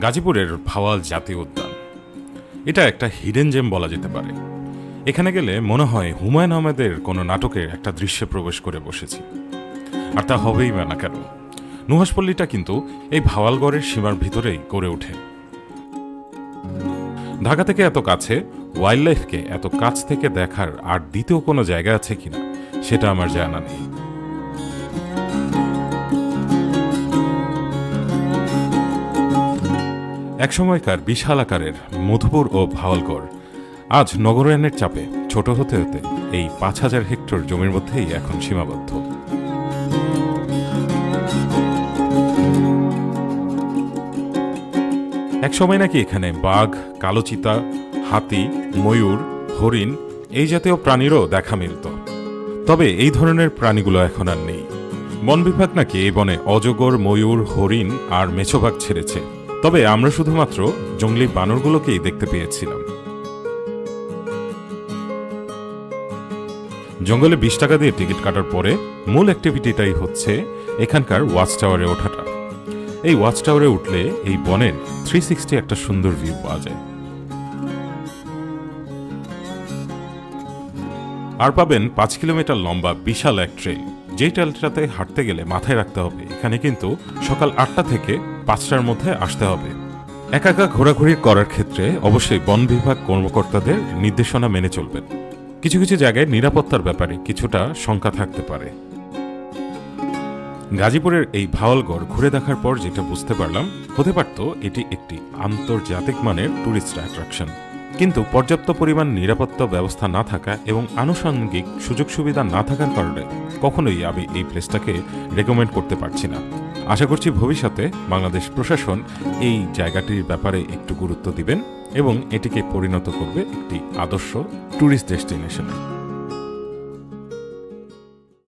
গাজীপুরের ভাওয়াল জাতীয় উদ্যান এটা একটা হিডেন জেম বলা যেতে পারে। এখানে গেলে মনে হয় হুমায়ুন আহমেদের কোনো নাটকের একটা দৃশ্যে প্রবেশ করে বসেছি। আর তা হবেই বা না কেন, নুহাশপল্লীটা কিন্তু এই ভাওয়ালগড়ের সীমার ভিতরেই গড়ে ওঠে। ঢাকা থেকে এত কাছে ওয়াইল্ড লাইফকে এত কাছ থেকে দেখার আর দ্বিতীয় কোনো জায়গা আছে কিনা সেটা আমার জানা নেই। একসময়কার বিশাল আকারের মধুপুর ও ভাওয়ালগড় আজ নগরায়নের চাপে ছোট হতে হতে এই ৫,০০০ হেক্টর জমির মধ্যেই এখন সীমাবদ্ধ। একসময় নাকি এখানে বাঘ, কালোচিতা, হাতি, ময়ূর, হরিণ এই জাতীয় প্রাণীরও দেখা মিলত। তবে এই ধরনের প্রাণীগুলো এখন আর নেই। বন বিভাগ নাকি এই বনে অজগর, ময়ূর, হরিণ আর মেছোবাঘ ছেড়েছে। তবে আমরা শুধুমাত্র জঙ্গলি বানরগুলোকেই দেখতে পেয়েছিলাম। জঙ্গলে ২০ টাকা দিয়ে টিকিট কাটার পরে মূল অ্যাক্টিভিটিটাই হচ্ছে এখানকার ওয়াচ টাওয়ারে ওঠাটা। এই ওয়াচ টাওয়ারে উঠলে এই বনের 360 একটা সুন্দর ভিউ পাওয়া যায়। আর পাবেন ৫ কিলোমিটার লম্বা বিশাল এক ট্রেল, যেই ট্রেলটাতে হাঁটতে গেলে মাথায় রাখতে হবে এখানে কিন্তু সকাল ৮টা থেকে ৫টার মধ্যে আসতে হবে। একা একা ঘোরাঘুরি করার ক্ষেত্রে অবশ্যই বন বিভাগ কর্মকর্তাদের নির্দেশনা মেনে চলবেন। কিছু কিছু জায়গায় নিরাপত্তার ব্যাপারে কিছুটা শঙ্কা থাকতে পারে। গাজীপুরের এই ভাওয়ালগড় ঘুরে দেখার পর যেটা বুঝতে পারলাম, হতে পারত এটি একটি আন্তর্জাতিক মানের ট্যুরিস্ট অ্যাট্রাকশন, কিন্তু পর্যাপ্ত পরিমাণ নিরাপত্তা ব্যবস্থা না থাকা এবং আনুষঙ্গিক সুযোগ সুবিধা না থাকার কারণে কখনোই আমি এই প্লেসটাকে রেকমেন্ড করতে পারছি না। আশা করছি ভবিষ্যতে বাংলাদেশ প্রশাসন এই জায়গাটির ব্যাপারে একটু গুরুত্ব দিবেন এবং এটিকে পরিণত করবে একটি আদর্শ ট্যুরিস্ট ডেস্টিনেশনে।